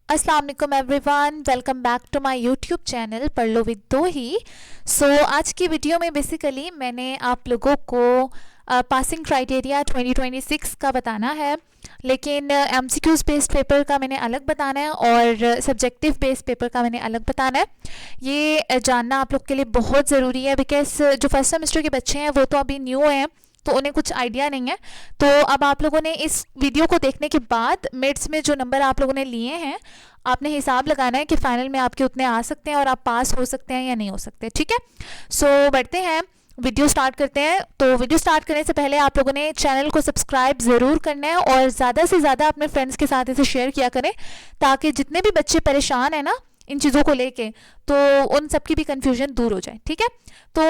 अस्सलाम वालेकुम everyone, welcome back to my YouTube channel पढ़ लो विद दो ही। आज की वीडियो में बेसिकली मैंने आप लोगों को पासिंग क्राइटेरिया 2026 का बताना है, लेकिन एमसीक्यूज बेस्ड पेपर का मैंने अलग बताना है और सब्जेक्टिव बेस्ड पेपर का मैंने अलग बताना है। ये जानना आप लोग के लिए बहुत ज़रूरी है, बिकॉज जो फर्स्ट सेमेस्टर के बच्चे हैं वो तो अभी न्यू हैं, तो उन्हें कुछ आइडिया नहीं है। तो अब आप लोगों ने इस वीडियो को देखने के बाद मिड्स में जो नंबर आप लोगों ने लिए हैं, आपने हिसाब लगाना है कि फाइनल में आपके उतने आ सकते हैं और आप पास हो सकते हैं या नहीं हो सकते। ठीक है, बढ़ते हैं, वीडियो स्टार्ट करते हैं। तो वीडियो स्टार्ट करने से पहले आप लोगों ने चैनल को सब्सक्राइब ज़रूर करना है और ज़्यादा से ज़्यादा अपने फ्रेंड्स के साथ इसे शेयर किया करें, ताकि जितने भी बच्चे परेशान हैं ना इन चीज़ों को लेके, तो उन सबकी भी कन्फ्यूजन दूर हो जाए। ठीक है, तो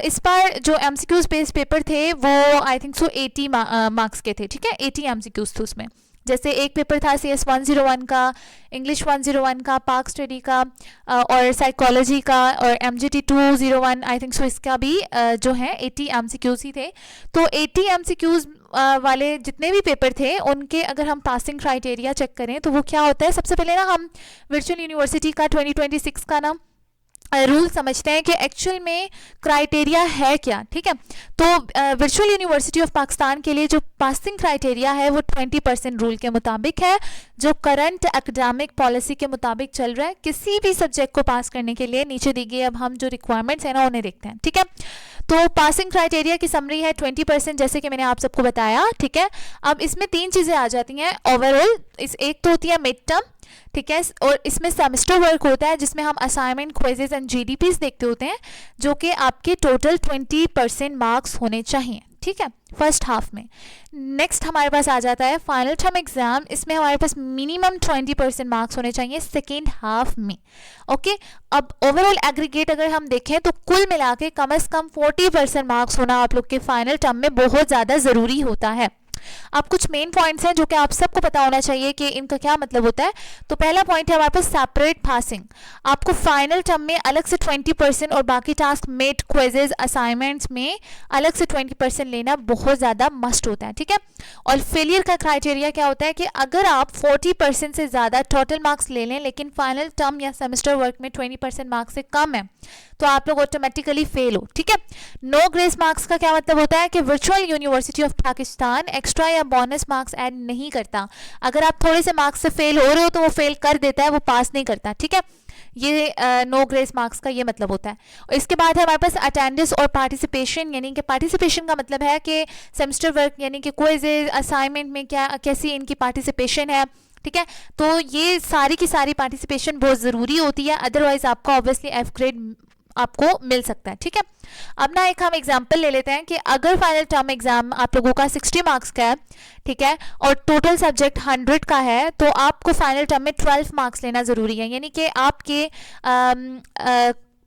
इस बार जो एमसीक्यूज बेस्ड पेपर थे वो आई थिंक 80 मार्क्स के थे। ठीक है, 80 एमसीक्यूज थे उसमें। जैसे एक पेपर था CS 101 का, इंग्लिश 101 का, पाक स्टडी का और साइकोलॉजी का, और MGT 201 आई थिंक इसका भी जो है 80 एमसीक्यूज ही थे। तो 80 एमसीक्यूज वाले जितने भी पेपर थे उनके अगर हम पासिंग क्राइटेरिया चेक करें तो वो क्या होता है। सबसे पहले ना हम वर्चुअल यूनिवर्सिटी का 2026 का ना रूल समझते हैं कि एक्चुअल में क्राइटेरिया है क्या। ठीक है, तो वर्चुअल यूनिवर्सिटी ऑफ पाकिस्तान के लिए जो पासिंग क्राइटेरिया है वो 20% रूल के मुताबिक है, जो करंट एकेडमिक पॉलिसी के मुताबिक चल रहा है किसी भी सब्जेक्ट को पास करने के लिए। नीचे दी गई अब हम जो रिक्वायरमेंट्स हैं ना उन्हें देखते हैं। ठीक है, तो पासिंग क्राइटेरिया की समरी है 20%, जैसे कि मैंने आप सबको बताया। ठीक है, अब इसमें तीन चीज़ें आ जाती हैं ओवरऑल। एक तो होती है मिड टर्म, ठीक है, और इसमें सेमेस्टर वर्क होता है जिसमें हम असाइनमेंट, क्विजेज एंड GDPs देखते होते हैं, जो कि आपके टोटल 20% मार्क्स होने चाहिए। ठीक है, फर्स्ट हाफ में। नेक्स्ट हमारे पास आ जाता है फाइनल टर्म एग्जाम, इसमें हमारे पास मिनिमम 20% मार्क्स होने चाहिए सेकेंड हाफ में। ओके, अब ओवरऑल एग्रीगेट अगर हम देखें तो कुल मिला के कम से कम 40% मार्क्स होना आप लोग के फाइनल टर्म में बहुत ज़्यादा ज़रूरी होता है। अब कुछ मेन पॉइंट्स हैं जो कि आप सबको पता होना चाहिए कि इनका क्या मतलब होता है। तो पहला पॉइंट है हमारे पास सेपरेट पासिंग। आपको फाइनल टर्म में अलग से 20% और बाकी टास्क, मेट, क्विजेज, असाइनमेंट्स में अलग से 20% लेना बहुत ज़्यादा मस्ट होता है। ठीक है, और फेलियर का क्राइटेरिया क्या होता है कि अगर आप 40% से ज़्यादा टोटल मार्क्स ले लें लेकिन फाइनल टर्म या सेमेस्टर वर्क में 20% मार्क्स से कम है तो आप लोग ऑटोमेटिकली फेल हो। ठीक है, नो ग्रेस मार्क्स का क्या मतलब होता है कि virtual university of Pakistan extra या बोनस मार्क्स ऐड नहीं करता। अगर आप थोड़े से मार्क्स से फेल हो रहे हो तो वो फेल कर देता है, वो पास नहीं करता। ठीक है, ये नो ग्रेस मार्क्स का ये मतलब होता है। और इसके बाद है हमारे पास अटेंडेंस और पार्टिसिपेशन, यानी कि पार्टिसिपेशन का मतलब है कि सेमेस्टर वर्क यानी कि क्विज़ेस, असाइनमेंट में क्या कैसी इनकी पार्टिसिपेशन है। ठीक है, तो ये सारी की सारी पार्टिसिपेशन बहुत ज़रूरी होती है, अदरवाइज आपका ऑब्वियसली F ग्रेड आपको मिल सकता है। ठीक है, अब ना एक हम एग्जांपल ले लेते हैं कि अगर फाइनल टर्म एग्जाम आप लोगों का 60 मार्क्स का है, ठीक है, और टोटल सब्जेक्ट 100 का है, तो आपको फाइनल टर्म में 12 मार्क्स लेना ज़रूरी है। यानी कि आपके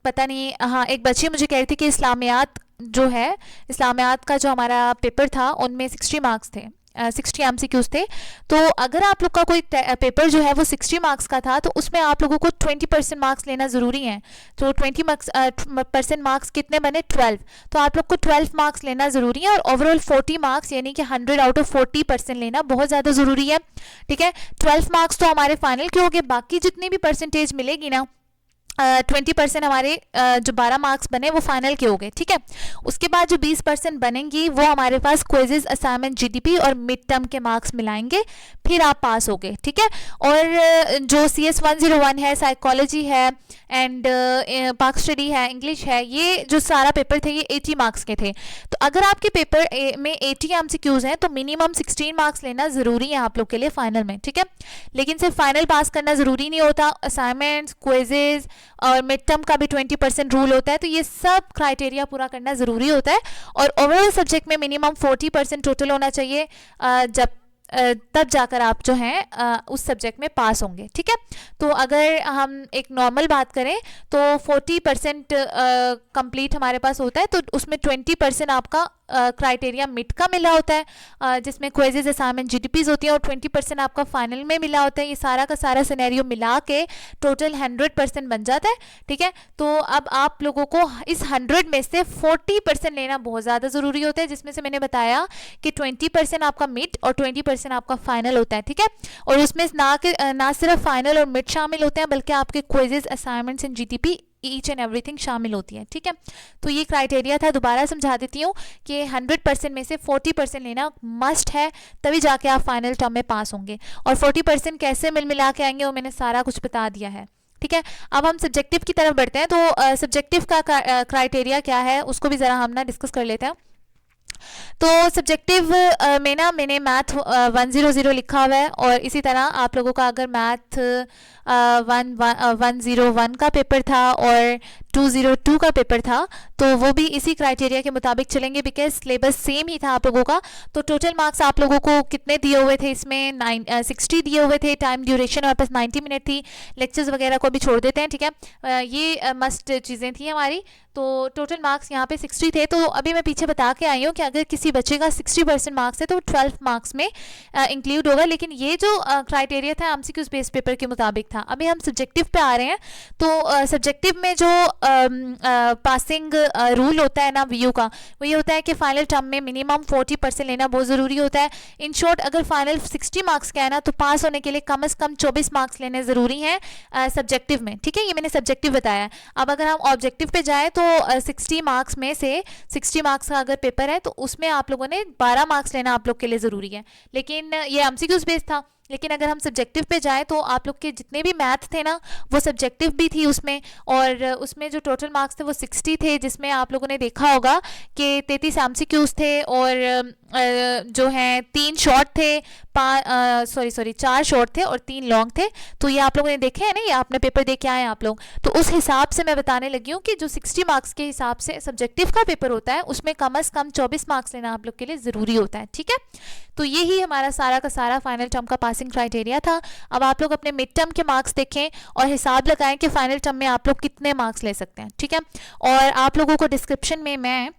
पता नहीं, हाँ, एक बच्ची मुझे कह रही थी कि इस्लामियात जो है, इस्लामियात का जो हमारा पेपर था उनमें 60 मार्क्स थे, 60 एमसीक्यूज थे। तो अगर आप लोग का कोई पेपर जो है वो 60 मार्क्स का था तो उसमें आप लोगों को 20% मार्क्स लेना ज़रूरी है। तो 20% मार्क्स कितने बने? 12। तो आप लोग को 12 मार्क्स लेना ज़रूरी है और ओवरऑल 40 मार्क्स यानी कि 100 आउट ऑफ 40% लेना बहुत ज़्यादा ज़रूरी है। ठीक है, 12 मार्क्स तो हमारे फाइनल के हो गए, बाकी जितनी भी परसेंटेज मिलेगी ना 20% हमारे जो 12 मार्क्स बने वो फाइनल के हो गए। ठीक है, उसके बाद जो 20% बनेंगी वो हमारे पास क्विजेज, असाइनमेंट, GDP और मिड टर्म के मार्क्स मिलाएंगे, फिर आप पास हो गए। ठीक है, और जो CS 101 है, साइकोलॉजी है एंड पाक स्टडी है, इंग्लिश है, ये जो सारा पेपर थे ये 80 मार्क्स के थे। तो अगर आपके पेपर में 80 MCQs हैं तो मिनिमम 16 मार्क्स लेना ज़रूरी है आप लोग के लिए फाइनल में। ठीक है, लेकिन सिर्फ फाइनल पास करना ज़रूरी नहीं होता, असाइनमेंट्स, क्विजेज और मिड टर्म का भी 20% रूल होता है। तो ये सब क्राइटेरिया पूरा करना ज़रूरी होता है और ओवरऑल सब्जेक्ट में मिनिमम 40% टोटल होना चाहिए, जब तब जाकर आप जो हैं उस सब्जेक्ट में पास होंगे। ठीक है, तो अगर हम एक नॉर्मल बात करें तो 40% कंप्लीट हमारे पास होता है, तो उसमें 20% आपका क्राइटेरिया मिड का मिला होता है, जिसमें क्विजेज असाइनमेंट जीटीपीज होती हैं, और 20% आपका फाइनल में मिला होता है। ये सारा का सारा सिनेरियो मिला के टोटल 100% बन जाता है। ठीक है, तो अब आप लोगों को इस 100 में से 40% लेना बहुत ज़्यादा ज़रूरी होता है, जिसमें से मैंने बताया कि 20% आपका मिड और 20% आपका फाइनल होता है। ठीक है, और उसमें ना सिर्फ फाइनल और मिड शामिल होते हैं, बल्कि आपके quizzes assignments and GTP each and everything शामिल होती है। ठीक है, तो ये क्राइटेरिया था। दोबारा समझा देती हूँ कि 100% में से 40% लेना मस्ट है, तभी जाके आप फाइनल टर्म में पास होंगे। और 40% कैसे मिला के आएंगे वो मैंने सारा कुछ बता दिया है। ठीक है, अब हम सब्जेक्टिव की तरफ बढ़ते हैं। तो सब्जेक्टिव का क्राइटेरिया क्या है उसको भी ज़रा हम ना डिस्कस कर लेते हैं। तो सब्जेक्टिव में ना मैंने मैथ 100 लिखा हुआ है, और इसी तरह आप लोगों का अगर मैथ 101 का पेपर था और 202 का पेपर था, तो वो भी इसी क्राइटेरिया के मुताबिक चलेंगे, बिकॉज सिलेबस सेम ही था आप लोगों का। तो टोटल मार्क्स आप लोगों को कितने दिए हुए थे इसमें? 60 दिए हुए थे। टाइम ड्यूरेशन हमारे पास 90 मिनट थी। लेक्चर्स वगैरह को भी छोड़ देते हैं। ठीक है, ये मस्ट चीज़ें थी हमारी। तो टोटल मार्क्स यहाँ पे 60 थे। तो अभी मैं पीछे बता के आई हूँ कि अगर किसी बच्चे का 60% मार्क्स है तो 12 मार्क्स में इंक्लूड होगा, लेकिन ये जो क्राइटेरिया था एमसीक्यूज बेस्ड पेपर के मुताबिक था। अभी हम सब्जेक्टिव पे आ रहे हैं। तो सब्जेक्टिव में जो पासिंग रूल होता है ना वीयू का, वो ये होता है कि फाइनल टर्म में मिनिमम 40% लेना बहुत ज़रूरी होता है। इन शॉर्ट, अगर फाइनल 60 मार्क्स का है ना, तो पास होने के लिए कम से कम 24 मार्क्स लेने ज़रूरी हैं सब्जेक्टिव में। ठीक है, ये मैंने सब्जेक्टिव बताया। अब अगर हम ऑब्जेक्टिव पे जाए तो 60 मार्क्स में से 60 मार्क्स का अगर पेपर है तो उसमें आप लोगों ने 12 मार्क्स लेना आप लोग के लिए ज़रूरी है। लेकिन ये एमसीक्यूज बेस्ड था। लेकिन अगर हम सब्जेक्टिव पे जाएं तो आप लोग के जितने भी मैथ थे ना, वो सब्जेक्टिव भी थी उसमें, और उसमें जो टोटल मार्क्स थे वो 60 थे, जिसमें आप लोगों ने देखा होगा कि 33 एमसीक्यूज थे, और जो हैं 3 शॉर्ट थे, 4 शॉर्ट थे और 3 लॉन्ग थे। तो ये आप लोगों ने देखे हैं ना, ये आपने पेपर दे के आए आप लोग। तो उस हिसाब से मैं बताने लगी हूँ कि जो 60 मार्क्स के हिसाब से सब्जेक्टिव का पेपर होता है, उसमें कम से कम 24 मार्क्स लेना आप लोग के लिए ज़रूरी होता है। ठीक है, तो यही हमारा सारा का सारा फाइनल टर्म का पासिंग क्राइटेरिया था। अब आप लोग अपने मिड टर्म के मार्क्स देखें और हिसाब लगाएं कि फाइनल टर्म में आप लोग कितने मार्क्स ले सकते हैं। ठीक है, और आप लोगों को डिस्क्रिप्शन में मैं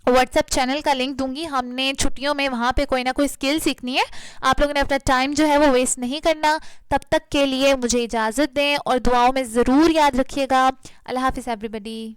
व्हाट्सएप चैनल का लिंक दूंगी। हमने छुट्टियों में वहाँ पे कोई ना कोई स्किल सीखनी है। आप लोगों ने अपना टाइम जो है वो वेस्ट नहीं करना। तब तक के लिए मुझे इजाज़त दें और दुआओं में ज़रूर याद रखिएगा। अल्लाह हाफिज़ एवरीबॉडी।